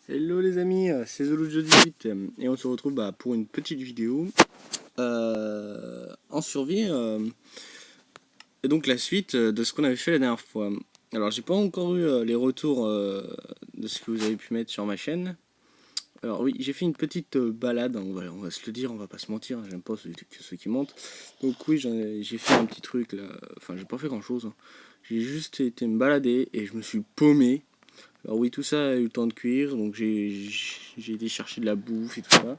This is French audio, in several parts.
Hello les amis, c'est Zolo18 et on se retrouve pour une petite vidéo en survie et donc la suite de ce qu'on avait fait la dernière fois. Alors j'ai pas encore eu les retours de ce que vous avez pu mettre sur ma chaîne. Alors oui, j'ai fait une petite balade, hein, on va se le dire, on va pas se mentir, j'aime pas ceux qui mentent. Donc oui, j'ai fait un petit truc là, enfin j'ai pas fait grand chose, hein. J'ai juste été me balader et je me suis paumé. Alors oui, tout ça a eu le temps de cuire, donc j'ai été chercher de la bouffe et tout ça.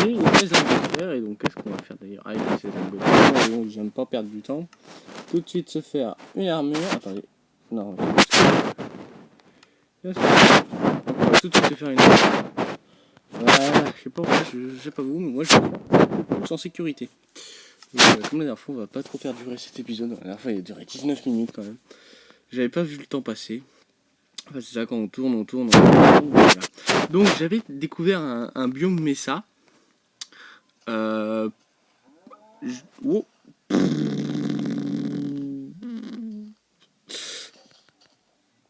Et il reste un peu de faire, et donc qu'est-ce qu'on va faire d'ailleurs avec ces ongles de fer? Donc j'aime pas perdre du temps. Tout de suite se faire une armure. Attendez. Non, on va tout de suite se faire une armure. Voilà, je sais pas pourquoi, je sais pas vous, mais moi je suis plus en sécurité. Donc, comme la dernière fois, on va pas trop faire durer cet épisode. La dernière fois il a duré 19 minutes quand même. J'avais pas vu le temps passer. Enfin, c'est ça, quand on tourne, voilà. Donc j'avais découvert un biome Mesa. Oh.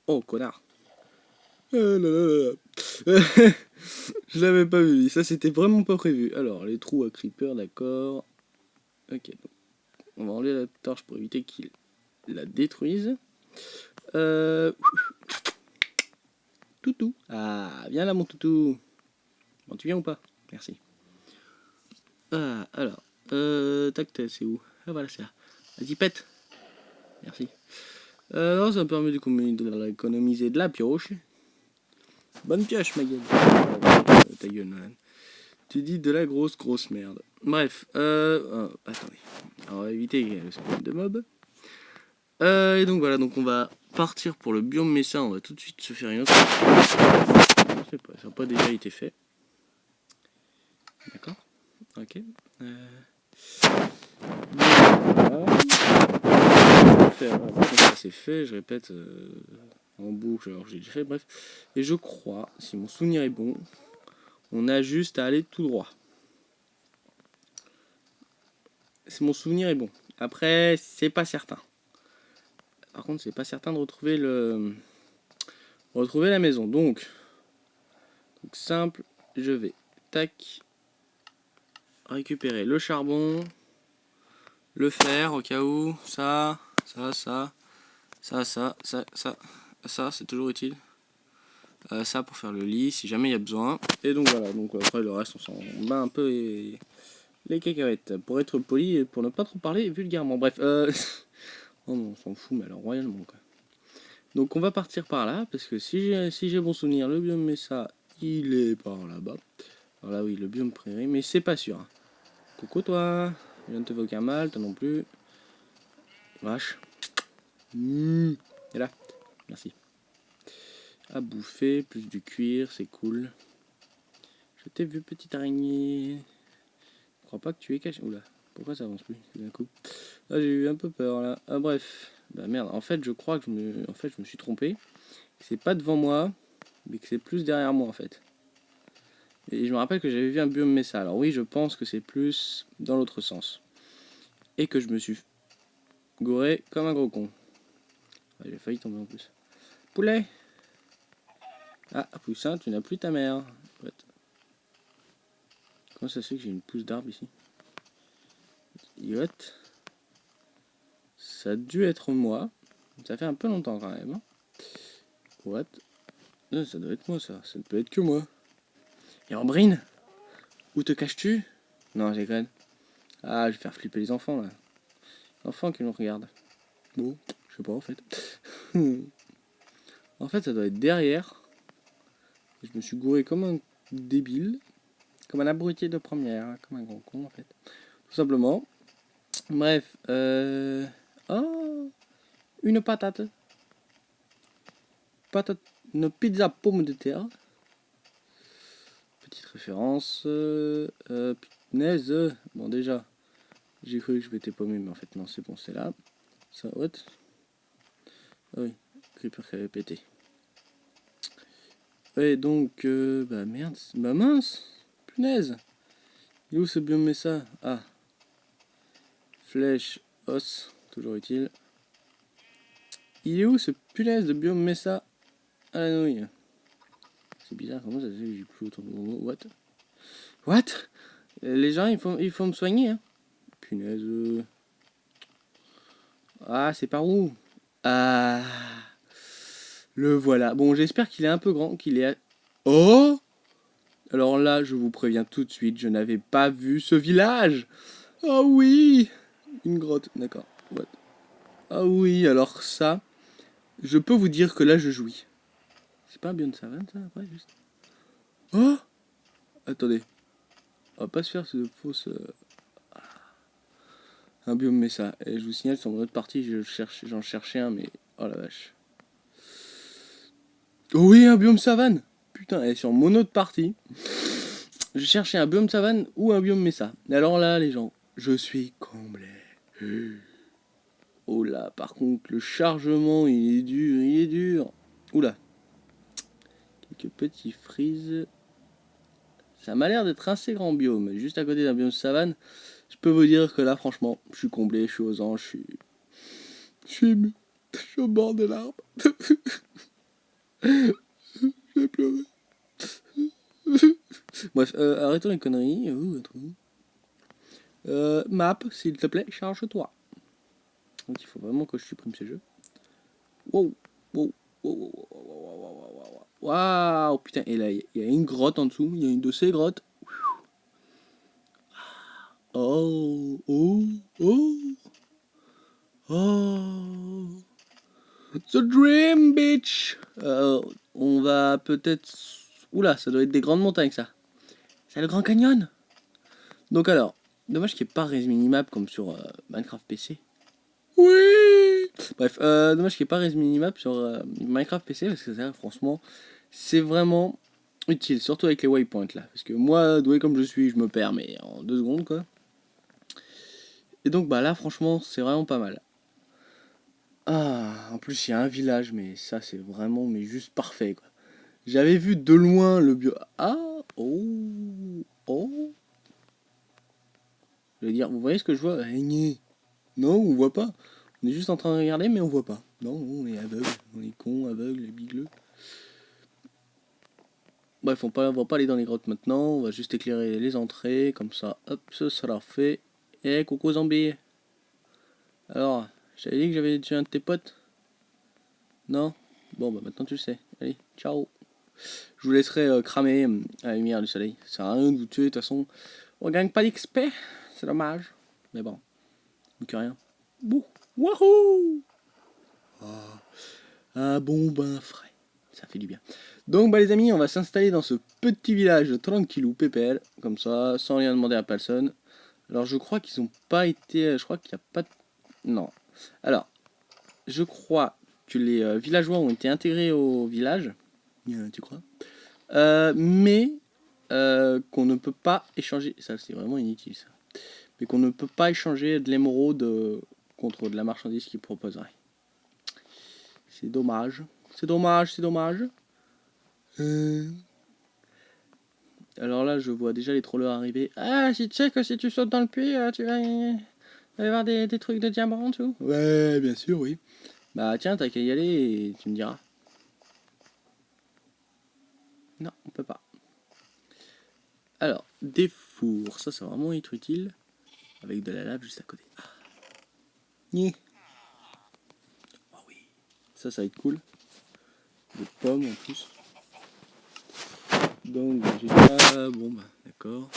Oh, connard. Je l'avais pas vu, ça c'était vraiment pas prévu. Alors, les trous à creeper, d'accord. Ok, donc, on va enlever la torche pour éviter qu'il la détruise. Toutou. Ah, viens là mon toutou. Bon, tu viens ou pas? Merci. Ah, alors. Tac, c'est où? Ah, voilà, c'est là. Vas-y, pète. Merci. Alors, ça me permet d'économiser de la pioche. Bonne pioche, ma gueule. Ta gueule, Nolan. Tu dis de la grosse merde. Bref, attendez. On va éviter le spawn de mob. Et donc voilà, donc on va partir pour le biome Mesa. On va tout de suite se faire une autre. Je sais pas, ça n'a pas déjà été fait. D'accord. Ok. Ça c'est fait, je répète en boucle, alors j'ai déjà fait, bref. Et je crois, si mon souvenir est bon, on a juste à aller tout droit. Si mon souvenir est bon. Après, c'est pas certain. Par contre, c'est pas certain de retrouver la maison. Donc simple, je vais tac récupérer le charbon, le fer au cas où, ça, c'est toujours utile. Ça pour faire le lit si jamais il y a besoin. Et donc voilà, donc après le reste on s'en bat un peu les cacahuètes. Pour être poli et pour ne pas trop parler vulgairement. Bref, oh non, on s'en fout mais alors royalement quoi. Donc on va partir par là parce que si j'ai bon souvenir, le biome Mesa il est par là-bas. Alors là oui, le biome prairie, mais c'est pas sûr. Coucou toi, je ne te veux aucun mal, toi non plus. Vache. Et là, merci. À bouffer, plus du cuir, c'est cool. Je t'ai vu, petite araignée. Je crois pas que tu es caché. Oula, pourquoi ça avance plus d'un coup? Ah, j'ai eu un peu peur là. Ah, bref. Bah merde, en fait, je crois que je me suis trompé. C'est pas devant moi, mais que c'est plus derrière moi en fait. Et je me rappelle que j'avais vu un biome Mesa. Alors oui, je pense que c'est plus dans l'autre sens. Et que je me suis gouré comme un gros con. Ouais, j'ai failli tomber en plus. Poulet! Ah, Poussin, tu n'as plus ta mère. Ouais. Comment ça se fait que j'ai une pousse d'arbre ici? Yacht. Ça a dû être moi. Ça fait un peu longtemps quand même. Hein. What? Non, ça doit être moi ça. Ça ne peut être que moi. Et Ambrine? Où te caches-tu? Non, j'ai graine. Ah, je vais faire flipper les enfants là. Les enfants qui nous regardent. Bon, je sais pas en fait. En fait, ça doit être derrière. Je me suis gouré comme un débile. Comme un abruti de première. Comme un gros con en fait. Tout simplement. Bref. Oh, une patate. Patate. Une pizza pomme de terre. Petite référence. Punaise. Bon, déjà. J'ai cru que je m'étais paumé, mais en fait, non, c'est bon, c'est là. Ça, what? Ah oui, creeper qui avait pété. Et donc, bah merde. Bah mince. Punaise. Il est où ce biome Mesa? Ah. Flèche, os, toujours utile. Il est où ce punaise de biome Mesa à la nouille? C'est bizarre, comment ça se fait que j'ai plus autant de mots? What? Les gens, il faut me soigner, hein. Punaise. Ah, c'est par où? Ah, le voilà. Bon, j'espère qu'il est un peu grand, qu'il est... Oh! Alors là, je vous préviens tout de suite, je n'avais pas vu ce village. Ah oui! Une grotte, d'accord. What? Ah oui, alors ça, je peux vous dire que là, je jouis. C'est pas un biome savane, ça, après, juste... Oh! Attendez. On va pas se faire ce fausse... Un biome Mesa. Et je vous signale, sur mon autre partie, j'en cherchais un, mais... Oh la vache. Oh oui, un biome savane! Putain, et sur mon autre partie, je cherchais un biome savane ou un biome Mesa. Et alors là, les gens, je suis comblé. Oh là, par contre, le chargement, il est dur, il est dur. Oula. Quelques petits frises. Ça m'a l'air d'être un assez grand biome. Juste à côté d'un biome savane, je peux vous dire que là, franchement, je suis comblé, je suis aux anges, je suis ému. Je suis au bord de l'arbre. J'ai pleuré. Bref, arrêtons les conneries. Map, s'il te plaît, charge-toi. Donc il faut vraiment que je supprime ces jeux. Wow, wow, wow, wow, wow, wow, wow, wow. Waouh, putain, et là, il y a une grotte en dessous, il y a une de ces grottes. Oh, oh, oh, oh. The Dream Beach. On va peut-être... Oula, ça doit être des grandes montagnes, ça. C'est le Grand Canyon. Donc alors, dommage qu'il n'y ait pas Res Minimap comme sur Minecraft PC. Oui. Bref, dommage qu'il n'y ait pas Res Minimap sur Minecraft PC, parce que ça, franchement, c'est vraiment utile, surtout avec les waypoints là. Parce que moi, doué comme je suis, je me perds, mais en 2 secondes, quoi. Et donc, bah là, franchement, c'est vraiment pas mal. Ah, en plus, il y a un village, mais ça, c'est vraiment, mais juste parfait, quoi. J'avais vu de loin le bio... Ah, oh, oh. Je veux dire, vous voyez ce que je vois? Non, on voit pas. On est juste en train de regarder, mais on voit pas. Non, on est aveugle. On est con, aveugle, bigleux. Bref, on va pas aller dans les grottes maintenant. On va juste éclairer les entrées. Comme ça, hop, ça sera fait. Eh, coucou zombie. Alors, j'avais dit que j'avais tué un de tes potes? Non? Bon, bah maintenant tu le sais. Allez, ciao. Je vous laisserai cramer à la lumière du soleil. Ça sert à rien de vous tuer, de toute façon. On gagne pas d'XP. C'est dommage. Mais bon, que rien. Bouh, wahoo! Un bon bain frais. Ça fait du bien. Donc bah les amis, on va s'installer dans ce petit village tranquillou, PPL, comme ça, sans rien demander à personne. Alors je crois qu'ils n'ont pas été... Je crois qu'il n'y a pas de... Non. Alors, je crois que les villageois ont été intégrés au village. Tu crois? Mais qu'on ne peut pas échanger... Ça c'est vraiment inutile ça. Mais qu'on ne peut pas échanger de l'émeraude contre de la marchandise qu'ils proposeraient. C'est dommage. C'est dommage, c'est dommage. Alors là, je vois déjà les trollers arriver. Ah, si tu sais que si tu sautes dans le puits, tu vas y avoir des trucs de diamants, tout. Ouais, bien sûr, oui. Bah tiens, t'as qu'à y aller et tu me diras. Non, on peut pas. Alors, des fours, ça va vraiment être utile. Avec de la lave juste à côté. Ah. Oh oui. Ça va être cool. Des pommes en plus. Donc j'ai pas... Bon bah d'accord.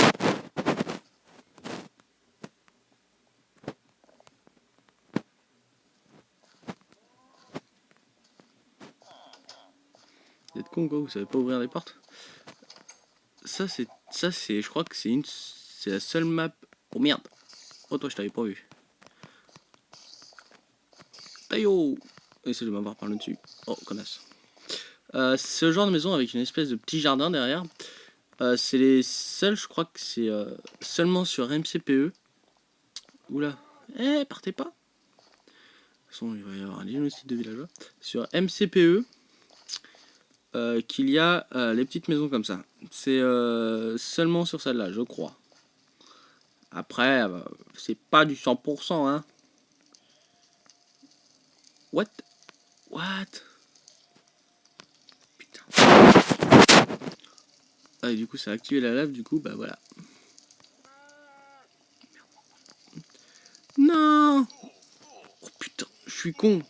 Vous êtes con quoi, vous savez pas ouvrir les portes? Ça c'est... je crois que c'est la seule map... Oh merde. Oh toi je t'avais pas vu. Ayo. Essaye de m'avoir par le dessus. Oh connasse. Ce genre de maison avec une espèce de petit jardin derrière. C'est les seuls, je crois que c'est seulement sur MCPE. Oula. Eh, partez pas. De toute façon, il va y avoir un génocide de villageois. Sur MCPE, qu'il y a les petites maisons comme ça. C'est seulement sur celle-là, je crois. Après, c'est pas du 100%, hein. What? Putain. Ah, et du coup, ça a activé la lave, du coup, bah voilà. Non! Oh putain, je suis con.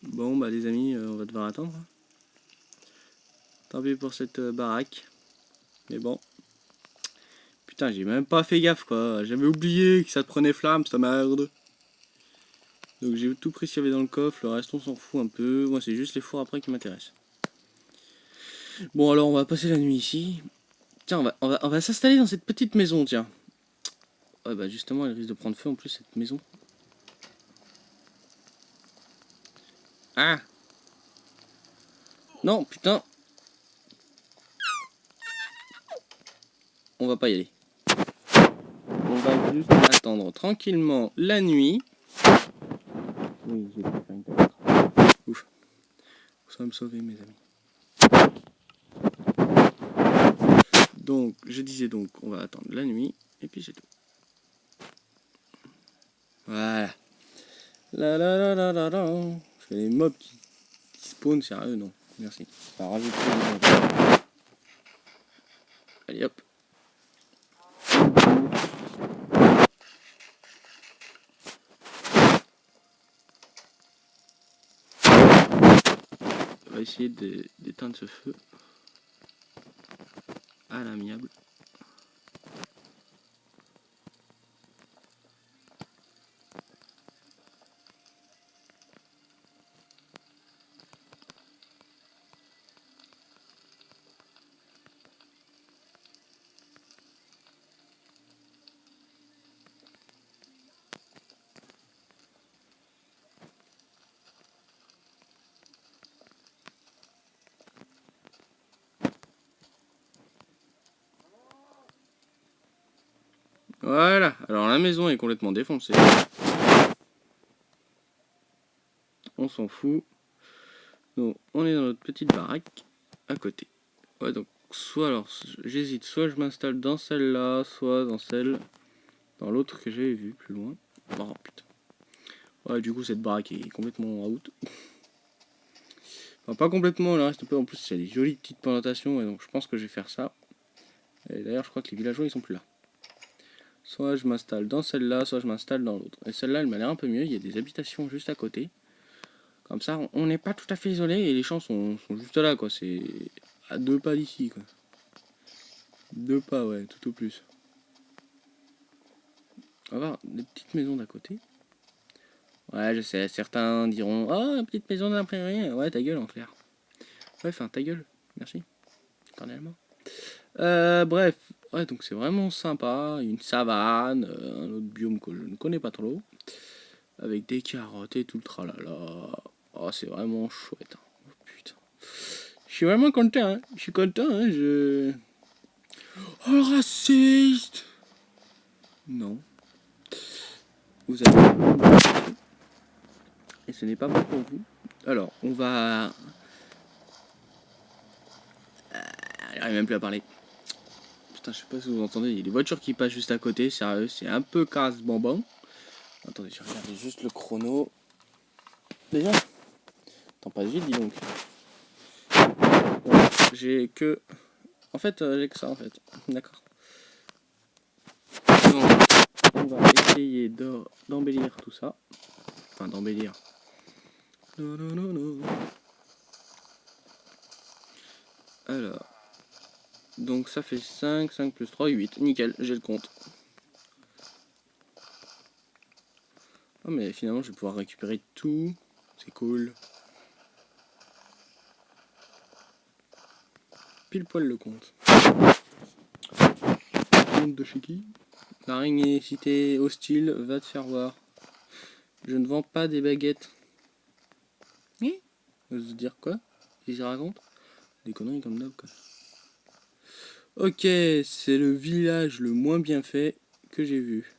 Bon, bah les amis, on va devoir attendre. Tant pis pour cette baraque. Mais bon. Putain, j'ai même pas fait gaffe, quoi. J'avais oublié que ça te prenait flamme, ça merde. Donc j'ai tout pris ce qu'il y avait dans le coffre. Le reste, on s'en fout un peu. Moi, c'est juste les fours après qui m'intéressent. Bon, alors, on va passer la nuit ici. Tiens, on va s'installer dans cette petite maison, tiens. Ouais, bah justement, elle risque de prendre feu en plus, cette maison. Ah! Non, putain! On va pas y aller. On va juste attendre tranquillement la nuit. Oui, j'ai pas fait une tête. Ouf. Ça va me sauver, mes amis. Donc, je disais donc, on va attendre la nuit, et puis c'est tout. Voilà. La la la la la la. Parce que les mobs qui spawnent, sérieux, non. Merci. Ça rajoute plus. Allez hop. On va essayer d'éteindre ce feu à l'amiable. Voilà, alors la maison est complètement défoncée. On s'en fout. Donc on est dans notre petite baraque à côté. Ouais, donc soit alors j'hésite, soit je m'installe dans celle-là, soit dans celle dans l'autre que j'avais vue plus loin. Oh putain. Ouais, du coup cette baraque est complètement out. Enfin pas complètement, là reste un peu, en plus il y a des jolies petites plantations et donc je pense que je vais faire ça. Et d'ailleurs je crois que les villageois ils sont plus là. Soit je m'installe dans celle-là, soit je m'installe dans l'autre. Et celle-là elle m'a l'air un peu mieux, il y a des habitations juste à côté. Comme ça on n'est pas tout à fait isolé et les champs sont juste là quoi, c'est à 2 pas d'ici quoi. 2 pas ouais, tout au plus. On va voir des petites maisons d'à côté. Ouais je sais, certains diront oh une petite maison d'imprimerie, ouais ta gueule en clair. Ouais enfin ta gueule, merci. Cordialement. Bref, ouais donc c'est vraiment sympa, une savane, un autre biome que je ne connais pas trop. Avec des carottes et tout le tralala. Oh, c'est vraiment chouette. Hein. Oh, putain. Je suis vraiment content. Hein. Je suis content. Hein. Oh, le raciste. Non. Vous avez... Et ce n'est pas bon pour vous. Alors, on va... J'arrive même plus à parler. Putain, je sais pas si vous entendez. Il y a des voitures qui passent juste à côté. Sérieux, c'est un peu casse-bonbon. Attendez, je regarde juste le chrono. Déjà, attends pas vite, dis donc. Ouais, j'ai que... En fait, j'ai que ça, en fait. D'accord. Donc, on va essayer d'embellir tout ça. Enfin, d'embellir. Non, non, non, non. Alors. Donc, ça fait 5. 5 plus 3, 8. Nickel, j'ai le compte. Oh, mais finalement, je vais pouvoir récupérer tout. C'est cool. Pile poil le compte. Compte de chez qui? L'araignée cité hostile, va te faire voir. Je ne vends pas des baguettes. Oui. Vous dire quoi? Qu'est-ce qu'il raconte? Des conneries comme d'hab, quoi. Ok, c'est le village le moins bien fait que j'ai vu.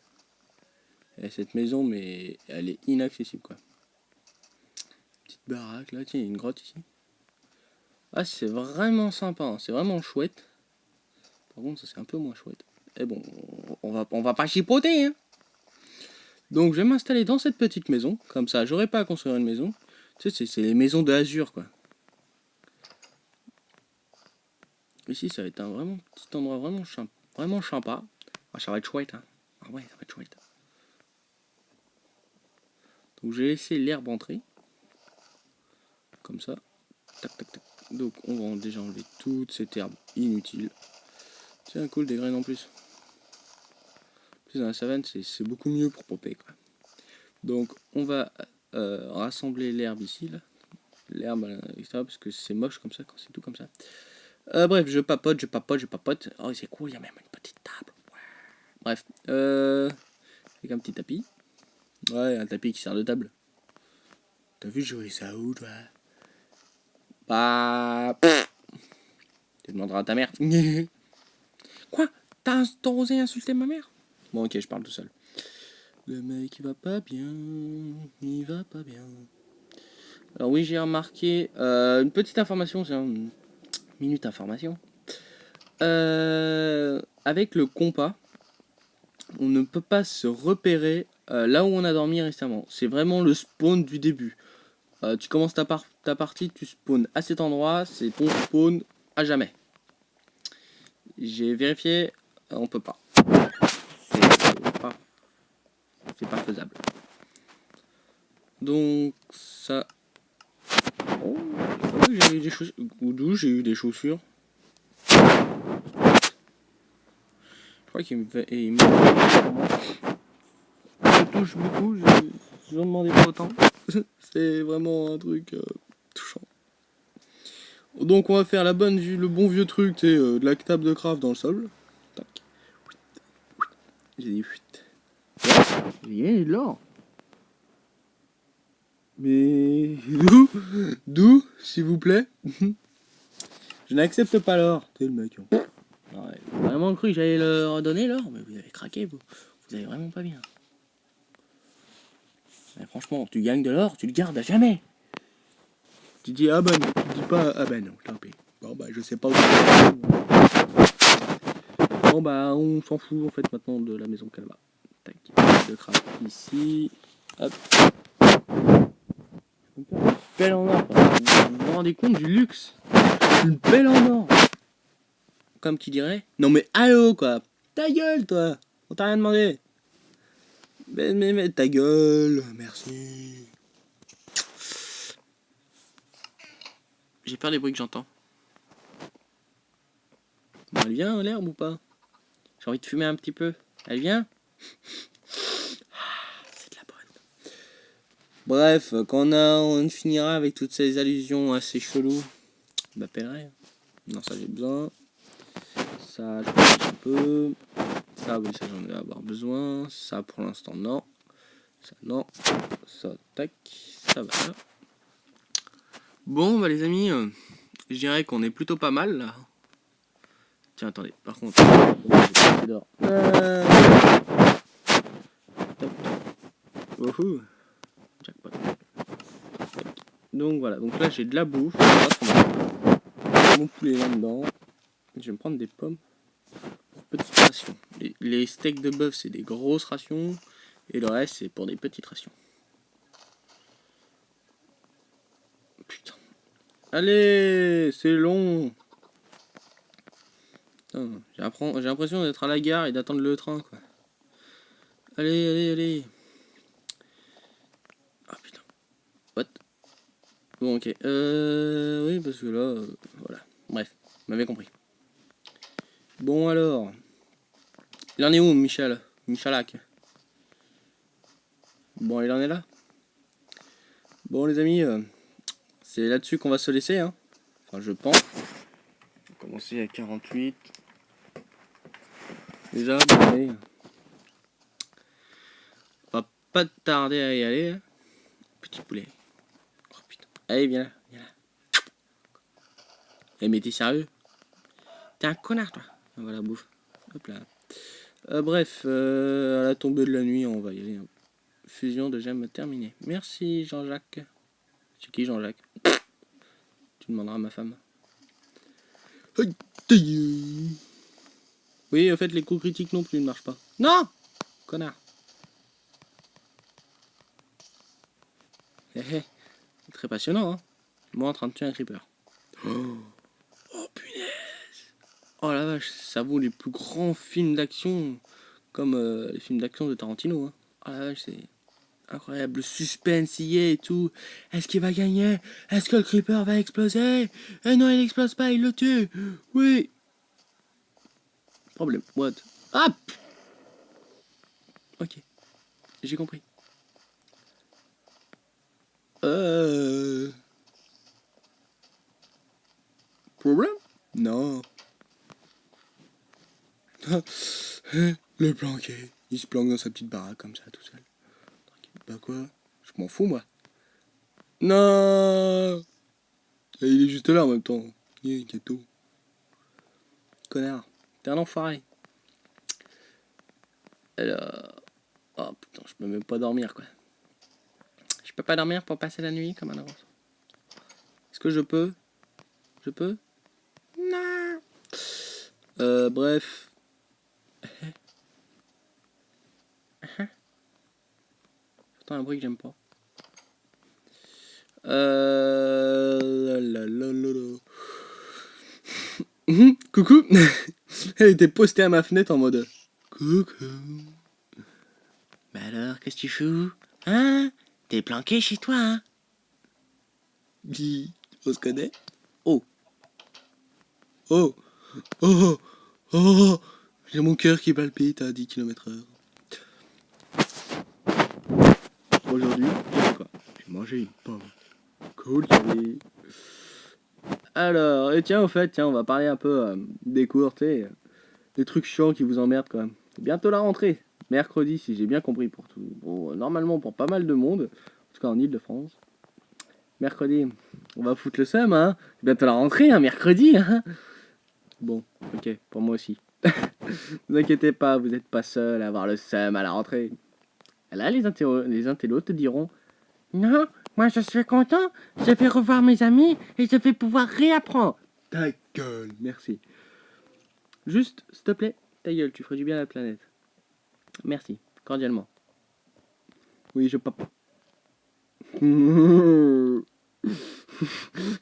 Et cette maison, mais elle est inaccessible, quoi. Petite baraque, là, tiens, il y a une grotte ici. Ah, c'est vraiment sympa, hein. C'est vraiment chouette. Par contre, ça c'est un peu moins chouette. Et bon, on va pas chipoter, hein. Donc je vais m'installer dans cette petite maison. Comme ça, j'aurai pas à construire une maison. Tu sais, c'est les maisons de Azur, quoi. Ici, ça va être un vraiment petit endroit vraiment sympa. Ah, ça va être chouette, hein. Ah ouais, ça va être chouette. Donc j'ai laissé l'herbe entrer. Comme ça. Tac, tac, tac. Donc on va déjà enlever toute cette herbe inutile. C'est cool, des graines en plus. Plus dans la savane, c'est beaucoup mieux pour popper, quoi. Donc on va rassembler l'herbe ici, là. L'herbe à l'extérieur, parce que c'est moche comme ça, quand c'est tout comme ça. Bref, je papote. Oh, c'est cool, il y a même une petite table. Ouais. Bref, avec un petit tapis. Ouais, un tapis qui sert de table. T'as vu jouer ça où, toi? Bah... Tu demanderas à ta mère. Quoi? T'as osé insulter ma mère? Bon, ok, je parle tout seul. Le mec, il va pas bien. Il va pas bien. Alors oui, j'ai remarqué une petite information, c'est une minute information. Avec le compas, on ne peut pas se repérer là où on a dormi récemment. C'est vraiment le spawn du début. Tu commences ta partie, tu spawns à cet endroit, c'est ton spawn à jamais. J'ai vérifié, on peut pas. C'est pas faisable. Donc ça... Oh, j'ai eu des chaussures. D'où j'ai eu des chaussures. Je crois qu'il me fait... Je touche beaucoup, je n'en demandais pas autant. C'est vraiment un truc touchant. Donc on va faire le bon vieux truc, tu sais, de la table de craft dans le sol. Tac. J'ai dit fuite. Il y a de l'or. Mais d'où, s'il vous plaît? Je n'accepte pas l'or. T'es le mec. Ouais, j'ai vraiment cru que j'allais le redonner l'or, mais vous avez craqué, vous. Vous avez vraiment pas bien. Mais franchement, tu gagnes de l'or, tu le gardes à jamais. Tu dis ah bah non, tu dis pas ah bah non, tant pis. Bon bah je sais pas où. Bon bah on s'en fout en fait maintenant de la maison qu'elle va. Tac, de craft ici. Hop. Une pelle en or. Vous vous rendez compte du luxe? Une pelle en or. Comme qui dirait. Non mais allô quoi. Ta gueule toi. On t'a rien demandé. Mais ta gueule. Merci. J'ai peur des bruits que j'entends. Bon, elle vient l'herbe ou pas? J'ai envie de fumer un petit peu. Elle vient? C'est de la bonne. Bref, quand on finira avec toutes ces allusions assez cheloues, je m'appellerai. Non, ça j'ai besoin. Ça, je vais un peu. Ça, oui, ça j'en vais avoir besoin. Ça, pour l'instant, non. Ça, non. Ça, tac. Ça va là. Bon, bah les amis, je dirais qu'on est plutôt pas mal là. Tiens, attendez, par contre, Wouhou. Jackpot. Donc voilà, donc là j'ai de la bouffe. Mon poulet là-dedans. Je vais me prendre des pommes pour petites rations. Les steaks de bœuf c'est des grosses rations. Et le reste c'est pour des petites rations. Putain. Allez, c'est long. J'ai l'impression d'être à la gare et d'attendre le train quoi. Allez. Ah putain. What? Bon ok. Oui parce que là, voilà. Bref, vous m'avez compris. Bon alors. Il en est où Michalak? Bon il en est là. Bon les amis, c'est là-dessus qu'on va se laisser hein. Enfin je pense. On va commencer à 48. Déjà, bon, allez. On va pas tarder à y aller. Hein. Petit poulet. Oh putain. Allez, viens là. Eh, mais t'es sérieux? T'es un connard, toi. Voilà, bouffe. Hop là. Bref, à la tombée de la nuit, on va y aller. Hein. Fusion de gemmes terminée. Merci, Jean-Jacques. C'est qui, Jean-Jacques? Tu demanderas à ma femme. Oui, en fait, les coups critiques non plus ne marchent pas. Non, connard. C'est très passionnant, hein. Moi en train de tuer un creeper. Oh punaise. Oh la vache, ça vaut les plus grands films d'action, comme les films d'action de Tarantino, hein. Oh la vache, c'est incroyable, le suspense y est et tout. Est-ce qu'il va gagner? Est-ce que le creeper va exploser? Eh non, il explose pas, il le tue. Oui. Problème. What? Ah. Ok, j'ai compris. Problème? Non. Le planqué. Il se planque dans sa petite baraque comme ça, tout seul. Bah quoi? Je m'en fous, moi. Non. Et il est juste là en même temps. Gâteau. Connard. T'es un enfoiré. Alors... Oh putain, je peux même pas dormir, quoi. Je peux pas dormir pour passer la nuit comme un avance. Est-ce que je peux? Je peux? Non. Bref. J'entends un bruit que j'aime pas. Coucou. Elle était postée à ma fenêtre en mode coucou. Bah alors, qu'est-ce que tu fous? Hein? T'es planqué chez toi, hein? On se connaît? Oh. Oh. Oh. Oh. J'ai mon cœur qui palpite à 10 km/h. Aujourd'hui, j'ai fait quoi? J'ai mangé une pomme. Cool, salut. Alors, et tiens, au fait, tiens, on va parler un peu des cours, tu sais, des trucs chiants qui vous emmerdent quand même. C'est bientôt la rentrée, mercredi, si j'ai bien compris, pour tout. Bon, normalement, pour pas mal de monde, en tout cas en Ile-de-France. Mercredi, on va foutre le seum, hein. C'est bientôt la rentrée, hein, mercredi, hein. Bon, ok, pour moi aussi. Ne vous inquiétez pas, vous n'êtes pas seul à avoir le seum à la rentrée. Là, les intellos te diront non, moi je suis content, je vais revoir mes amis et je vais pouvoir réapprendre. Ta gueule, merci. Juste, s'il te plaît, ta gueule, tu ferais du bien à la planète. Merci, cordialement. Oui, je pape.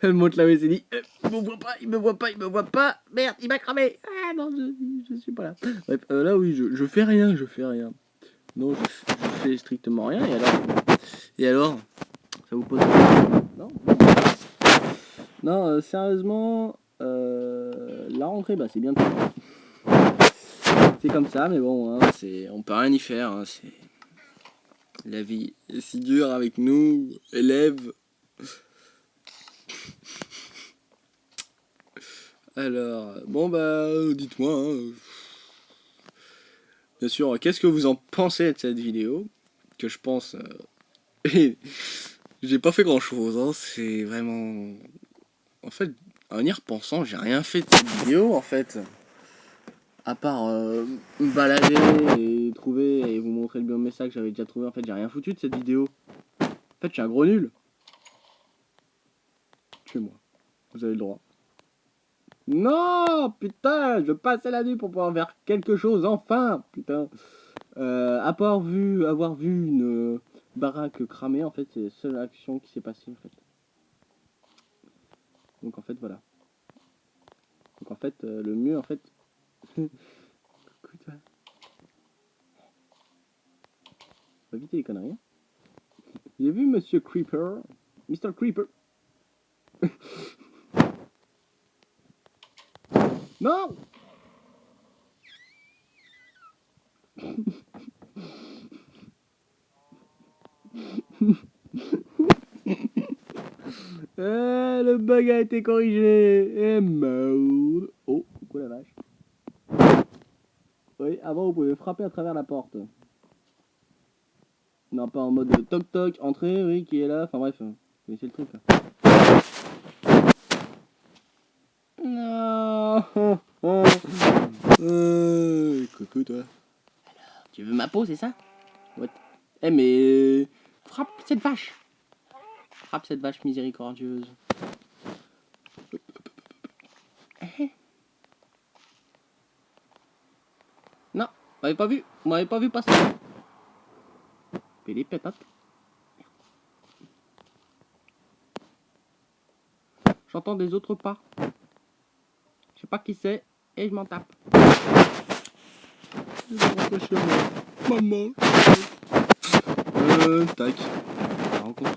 Elle monte là-haut et s'est dit il me voit pas, il me voit pas, il me voit pas. Merde, il m'a cramé. Ah non, je suis pas là. Bref, là oui, je fais rien, je fais rien. Non, je fais strictement rien. Et alors ça vous pose non? Non, sérieusement, la rentrée, bah c'est bientôt. C'est comme ça, mais bon, hein, on peut rien y faire. Hein, la vie est si dure avec nous, élèves. Alors, bon bah, dites-moi, hein, bien sûr, qu'est-ce que vous en pensez de cette vidéo? Que je pense... j'ai pas fait grand-chose, hein, c'est vraiment... En fait, en y repensant, j'ai rien fait de cette vidéo, en fait. À part me balader et trouver et vous montrer le message que j'avais déjà trouvé, en fait, j'ai rien foutu de cette vidéo. En fait, je suis un gros nul. Tuez-moi. Vous avez le droit. Non, putain, je passais la nuit pour pouvoir faire quelque chose, enfin, putain. À part avoir vu une baraque cramée, en fait, c'est la seule action qui s'est passée, en fait. Donc, en fait, voilà. Donc, en fait, le mieux, en fait... Écoute, faut éviter les conneries. Hein. J'ai vu Monsieur Creeper, Mr. Creeper. Non. Le bug a été corrigé. Et mode. Oh, coucou la vache. Oui, avant vous pouvez frapper à travers la porte. Non, pas en mode toc toc, entrée, oui, qui est là. Enfin bref, vous connaissez le truc là. Non. Coucou toi. Tu veux ma peau, c'est ça? What? Eh mais... Frappe cette vache. Frappe cette vache miséricordieuse. m'avez pas vu? Vous m'avez pas vu passer? Fais des pétates. J'entends des autres pas. Je sais pas qui c'est et je m'en tape. Je vais rentrer chez moi. Maman. Tac. On va rencontrer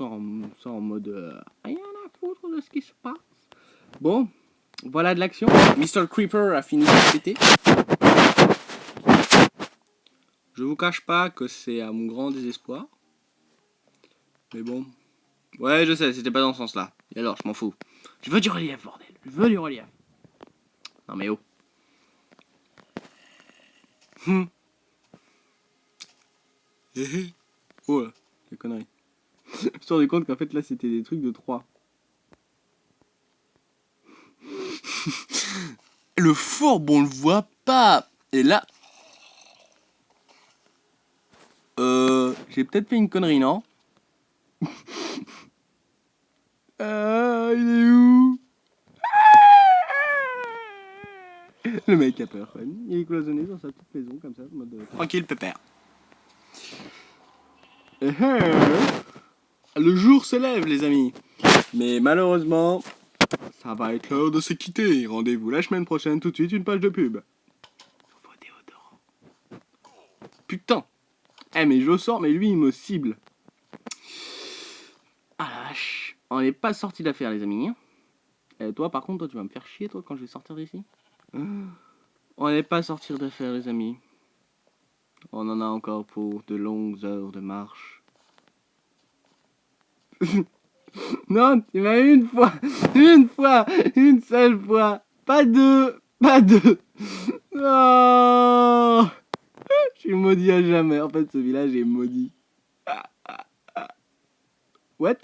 ça en mode rien à foutre de ce qui se passe. Bon, voilà de l'action. Mr. Creeper a fini de péter. Je vous cache pas que c'est à mon grand désespoir. Mais bon. Ouais, je sais, c'était pas dans ce sens-là. Et alors, je m'en fous. Je veux du relief, bordel. Je veux du relief. Non mais oh. Oh là, quelle connerie. Je me suis rendu compte qu'en fait là c'était des trucs de 3. Le fourbe on le voit pas. Et là. J'ai peut-être fait une connerie, non? Il est où? Le mec a peur quand même. Il est cloisonné dans sa petite maison comme ça, en mode tranquille pépère. Le jour se lève les amis. Mais malheureusement, ça va être l'heure de se quitter. Rendez-vous la semaine prochaine, tout de suite une page de pub. Nouveau déodorant. Putain. Mais je sors, mais lui il me cible. Ah la vache. On n'est pas sorti d'affaire les amis. Toi par contre, toi tu vas me faire chier toi quand je vais sortir d'ici. On n'est pas sorti d'affaire les amis. On en a encore pour de longues heures de marche. Non, tu m'as une fois, une seule fois, pas deux. Oh, je suis maudit à jamais. En fait, ce village est maudit. What?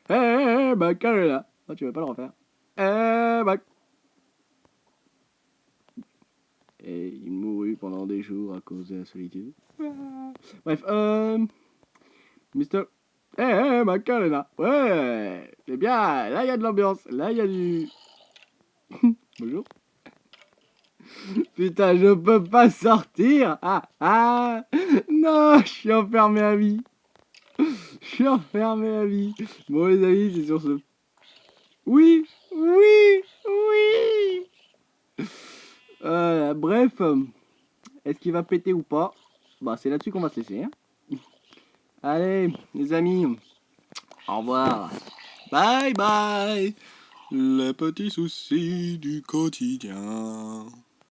Bah, carré là. Oh, tu vas pas le refaire. Bah. Et il mourut pendant des jours à cause de la solitude. Bref, Mister... Macarena. Ouais, c'est bien. Là, il y a de l'ambiance. Là, il y a du... Bonjour. Putain, je peux pas sortir. Non, je suis enfermé à vie. Bon, les amis, c'est sur ce... Oui. Bref, est-ce qu'il va péter ou pas? Bah, c'est là-dessus qu'on va se laisser. Hein. Allez, les amis, au revoir. Bye bye. Les petits soucis du quotidien.